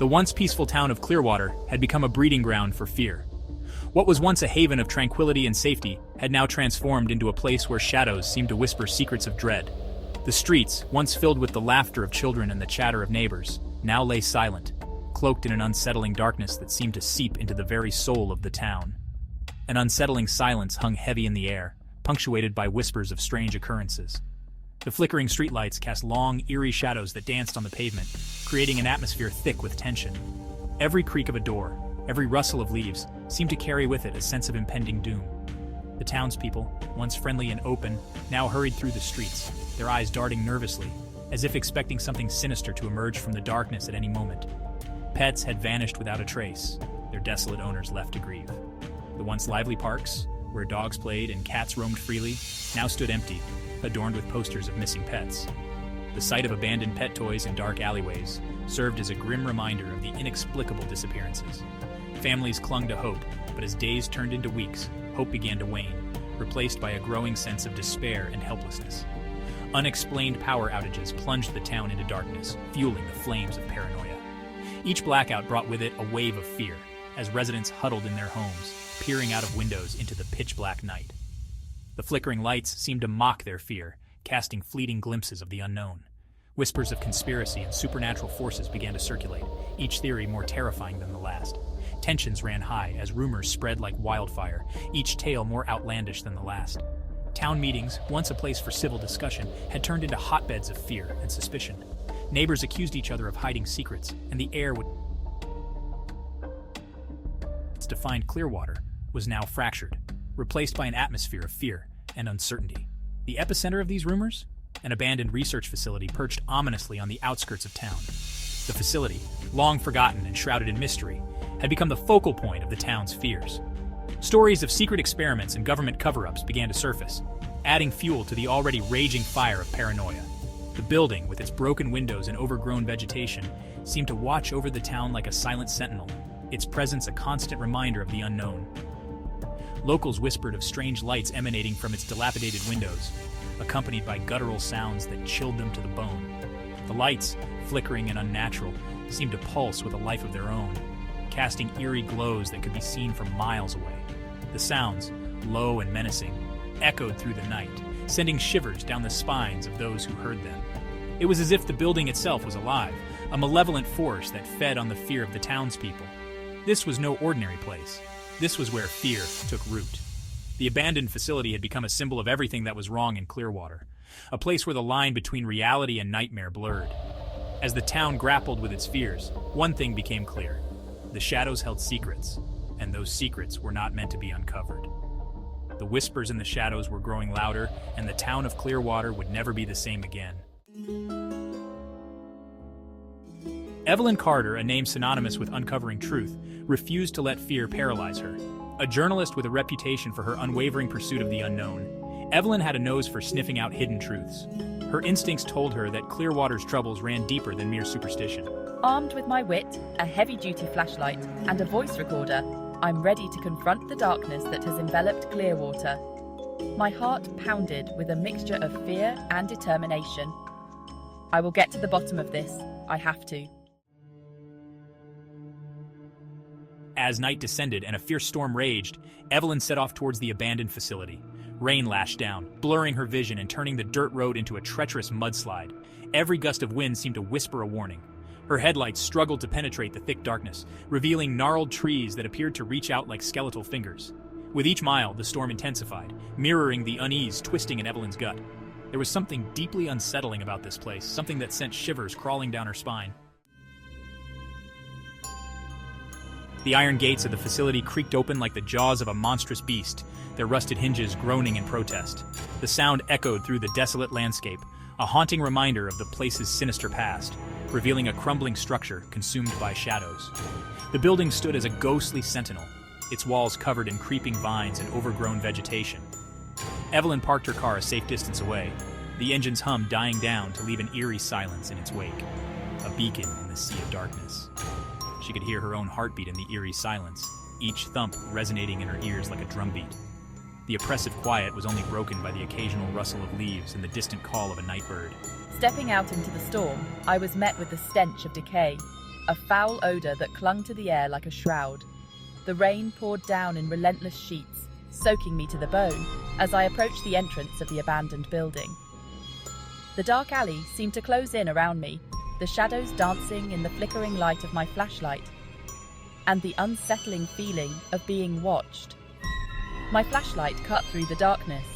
The once peaceful town of Clearwater had become a breeding ground for fear. What was once a haven of tranquility and safety had now transformed into a place where shadows seemed to whisper secrets of dread. The streets, once filled with the laughter of children and the chatter of neighbors, now lay silent, cloaked in an unsettling darkness that seemed to seep into the very soul of the town. An unsettling silence hung heavy in the air, punctuated by whispers of strange occurrences. The flickering streetlights cast long, eerie shadows that danced on the pavement, creating an atmosphere thick with tension. Every creak of a door, every rustle of leaves, seemed to carry with it a sense of impending doom. The townspeople, once friendly and open, now hurried through the streets, their eyes darting nervously, as if expecting something sinister to emerge from the darkness at any moment. Pets had vanished without a trace, their desolate owners left to grieve. The once lively parks, where dogs played and cats roamed freely, now stood empty, adorned with posters of missing pets. The sight of abandoned pet toys in dark alleyways served as a grim reminder of the inexplicable disappearances. Families clung to hope, but as days turned into weeks, hope began to wane, replaced by a growing sense of despair and helplessness. Unexplained power outages plunged the town into darkness, fueling the flames of paranoia. Each blackout brought with it a wave of fear, as residents huddled in their homes, peering out of windows into the pitch-black night. The flickering lights seemed to mock their fear, casting fleeting glimpses of the unknown. Whispers of conspiracy and supernatural forces began to circulate, each theory more terrifying than the last. Tensions ran high as rumors spread like wildfire, each tale more outlandish than the last. Town meetings, once a place for civil discussion, had turned into hotbeds of fear and suspicion. Neighbors accused each other of hiding secrets, and the air would defined Clearwater was now fractured, replaced by an atmosphere of fear and uncertainty. The epicenter of these rumors? An abandoned research facility perched ominously on the outskirts of town. The facility, long forgotten and shrouded in mystery, had become the focal point of the town's fears. Stories of secret experiments and government cover-ups began to surface, adding fuel to the already raging fire of paranoia. The building, with its broken windows and overgrown vegetation, seemed to watch over the town like a silent sentinel, its presence a constant reminder of the unknown. Locals whispered of strange lights emanating from its dilapidated windows, accompanied by guttural sounds that chilled them to the bone. The lights, flickering and unnatural, seemed to pulse with a life of their own, casting eerie glows that could be seen from miles away. The sounds, low and menacing, echoed through the night, sending shivers down the spines of those who heard them. It was as if the building itself was alive, a malevolent force that fed on the fear of the townspeople. This was no ordinary place. This was where fear took root. The abandoned facility had become a symbol of everything that was wrong in Clearwater, a place where the line between reality and nightmare blurred. As the town grappled with its fears, one thing became clear. The shadows held secrets, and those secrets were not meant to be uncovered. The whispers in the shadows were growing louder, and the town of Clearwater would never be the same again. Evelyn Carter, a name synonymous with uncovering truth, refused to let fear paralyze her. A journalist with a reputation for her unwavering pursuit of the unknown, Evelyn had a nose for sniffing out hidden truths. Her instincts told her that Clearwater's troubles ran deeper than mere superstition. Armed with my wit, a heavy-duty flashlight, and a voice recorder, I'm ready to confront the darkness that has enveloped Clearwater. My heart pounded with a mixture of fear and determination. I will get to the bottom of this. I have to. As night descended and a fierce storm raged, Evelyn set off towards the abandoned facility. Rain lashed down, blurring her vision and turning the dirt road into a treacherous mudslide. Every gust of wind seemed to whisper a warning. Her headlights struggled to penetrate the thick darkness, revealing gnarled trees that appeared to reach out like skeletal fingers. With each mile, the storm intensified, mirroring the unease twisting in Evelyn's gut. There was something deeply unsettling about this place, something that sent shivers crawling down her spine. The iron gates of the facility creaked open like the jaws of a monstrous beast, their rusted hinges groaning in protest. The sound echoed through the desolate landscape, a haunting reminder of the place's sinister past, revealing a crumbling structure consumed by shadows. The building stood as a ghostly sentinel, its walls covered in creeping vines and overgrown vegetation. Evelyn parked her car a safe distance away, the engine's hum dying down to leave an eerie silence in its wake, a beacon in the sea of darkness. She could hear her own heartbeat in the eerie silence, each thump resonating in her ears like a drumbeat. The oppressive quiet was only broken by the occasional rustle of leaves and the distant call of a night bird. Stepping out into the storm, I was met with the stench of decay. a foul odor that clung to the air like a shroud. The rain poured down in relentless sheets, soaking me to the bone as I approached the entrance of the abandoned building. The dark alley seemed to close in around me, the shadows dancing in the flickering light of my flashlight, and the unsettling feeling of being watched. My flashlight cut through the darkness,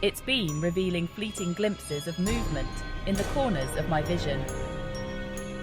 its beam revealing fleeting glimpses of movement in the corners of my vision.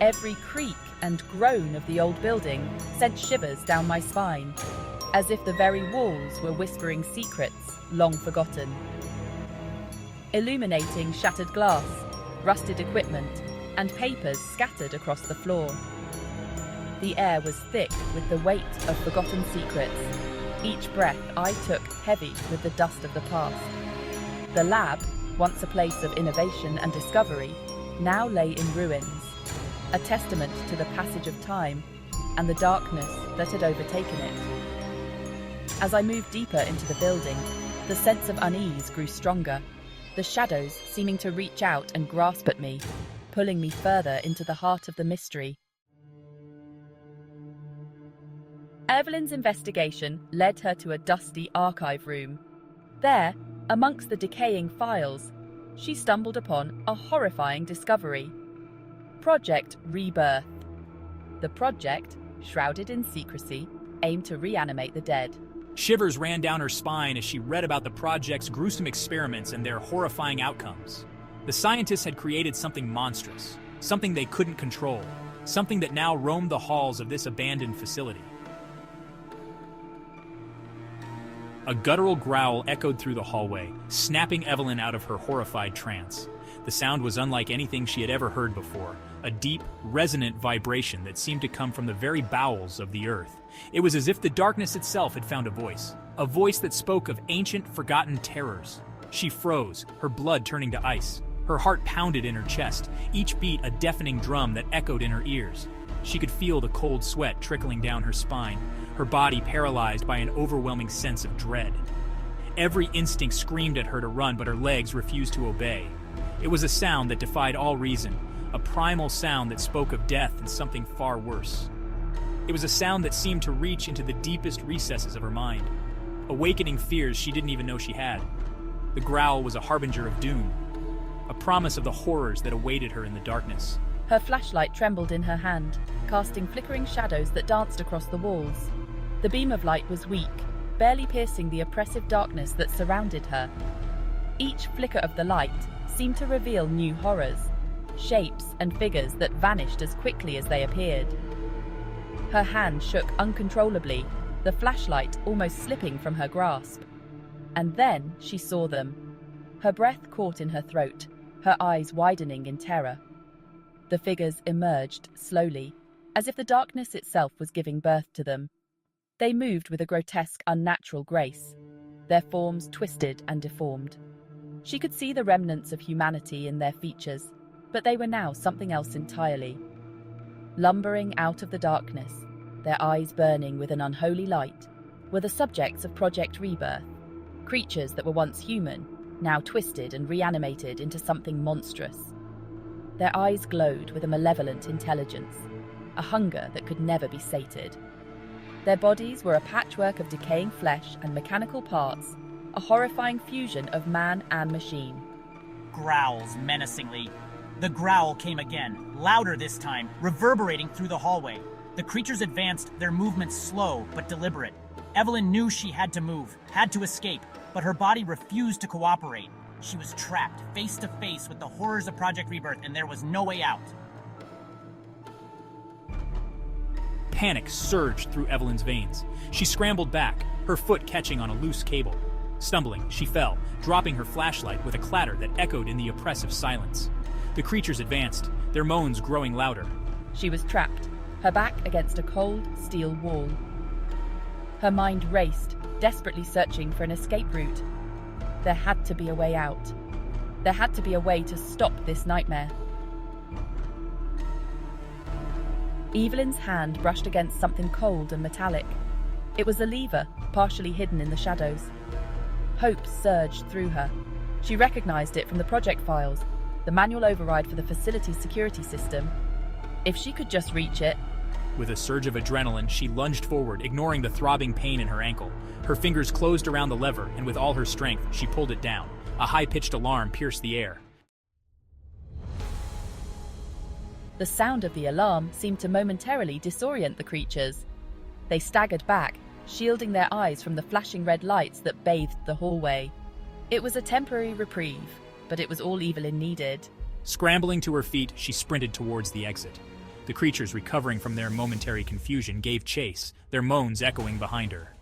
Every creak and groan of the old building sent shivers down my spine, as if the very walls were whispering secrets long forgotten. Illuminating shattered glass, rusted equipment, and papers scattered across the floor. The air was thick with the weight of forgotten secrets, each breath I took heavy with the dust of the past. The lab, once a place of innovation and discovery, now lay in ruins, a testament to the passage of time and the darkness that had overtaken it. As I moved deeper into the building, the sense of unease grew stronger, the shadows seeming to reach out and grasp at me, pulling me further into the heart of the mystery. Evelyn's investigation led her to a dusty archive room. There, amongst the decaying files, she stumbled upon a horrifying discovery. Project Rebirth. The project, shrouded in secrecy, aimed to reanimate the dead. Shivers ran down her spine as she read about the project's gruesome experiments and their horrifying outcomes. The scientists had created something monstrous, something they couldn't control, something that now roamed the halls of this abandoned facility. A guttural growl echoed through the hallway, snapping Evelyn out of her horrified trance. The sound was unlike anything she had ever heard before, a deep, resonant vibration that seemed to come from the very bowels of the earth. It was as if the darkness itself had found a voice that spoke of ancient, forgotten terrors. She froze, her blood turning to ice. Her heart pounded in her chest, each beat a deafening drum that echoed in her ears. She could feel the cold sweat trickling down her spine, her body paralyzed by an overwhelming sense of dread. Every instinct screamed at her to run, but her legs refused to obey. It was a sound that defied all reason, a primal sound that spoke of death and something far worse. It was a sound that seemed to reach into the deepest recesses of her mind, awakening fears she didn't even know she had. The growl was a harbinger of doom, a promise of the horrors that awaited her in the darkness. Her flashlight trembled in her hand, casting flickering shadows that danced across the walls. The beam of light was weak, barely piercing the oppressive darkness that surrounded her. Each flicker of the light seemed to reveal new horrors, shapes and figures that vanished as quickly as they appeared. Her hand shook uncontrollably, the flashlight almost slipping from her grasp. And then she saw them. Her breath caught in her throat, her eyes widening in terror. The figures emerged slowly, as if the darkness itself was giving birth to them. They moved with a grotesque, unnatural grace, their forms twisted and deformed. She could see the remnants of humanity in their features, but they were now something else entirely. Lumbering out of the darkness, their eyes burning with an unholy light, were the subjects of Project Rebirth, creatures that were once human, now twisted and reanimated into something monstrous. Their eyes glowed with a malevolent intelligence, a hunger that could never be sated. Their bodies were a patchwork of decaying flesh and mechanical parts, a horrifying fusion of man and machine. Growls menacingly. The growl came again, louder this time, reverberating through the hallway. The creatures advanced, their movements slow but deliberate. Evelyn knew she had to move, had to escape, but her body refused to cooperate. She was trapped, face to face with the horrors of Project Rebirth, and there was no way out. Panic surged through Evelyn's veins. She scrambled back, her foot catching on a loose cable. Stumbling, she fell, dropping her flashlight with a clatter that echoed in the oppressive silence. The creatures advanced, their moans growing louder. She was trapped, her back against a cold, steel wall. Her mind raced, desperately searching for an escape route. There had to be a way out. There had to be a way to stop this nightmare. Evelyn's hand brushed against something cold and metallic. It was a lever, partially hidden in the shadows. Hope surged through her. She recognized it from the project files, the manual override for the facility's security system. If she could just reach it, With a surge of adrenaline, she lunged forward, ignoring the throbbing pain in her ankle. Her fingers closed around the lever, and with all her strength, she pulled it down. A high-pitched alarm pierced the air. The sound of the alarm seemed to momentarily disorient the creatures. They staggered back, shielding their eyes from the flashing red lights that bathed the hallway. It was a temporary reprieve, but it was all Evelyn needed. Scrambling to her feet, she sprinted towards the exit. The creatures, recovering from their momentary confusion, gave chase, their moans echoing behind her.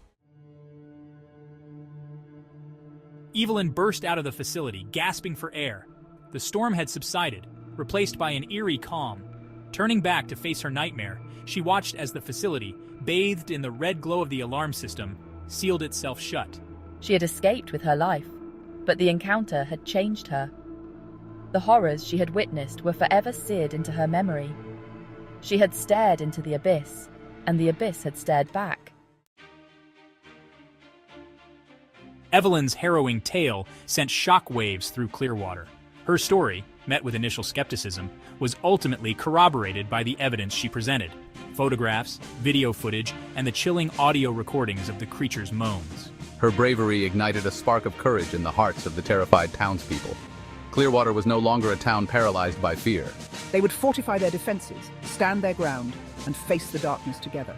Evelyn burst out of the facility, gasping for air. The storm had subsided, replaced by an eerie calm. Turning back to face her nightmare, she watched as the facility, bathed in the red glow of the alarm system, sealed itself shut. She had escaped with her life, but the encounter had changed her. The horrors she had witnessed were forever seared into her memory. She had stared into the abyss, and the abyss had stared back. Evelyn's harrowing tale sent shockwaves through Clearwater. Her story, met with initial skepticism, was ultimately corroborated by the evidence she presented: photographs, video footage, and the chilling audio recordings of the creature's moans. Her bravery ignited a spark of courage in the hearts of the terrified townspeople. Clearwater was no longer a town paralyzed by fear. They would fortify their defenses, stand their ground, and face the darkness together.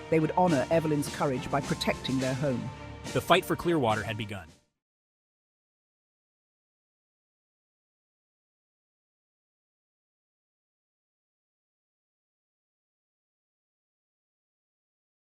They would honor Evelyn's courage by protecting their home. The fight for Clearwater had begun.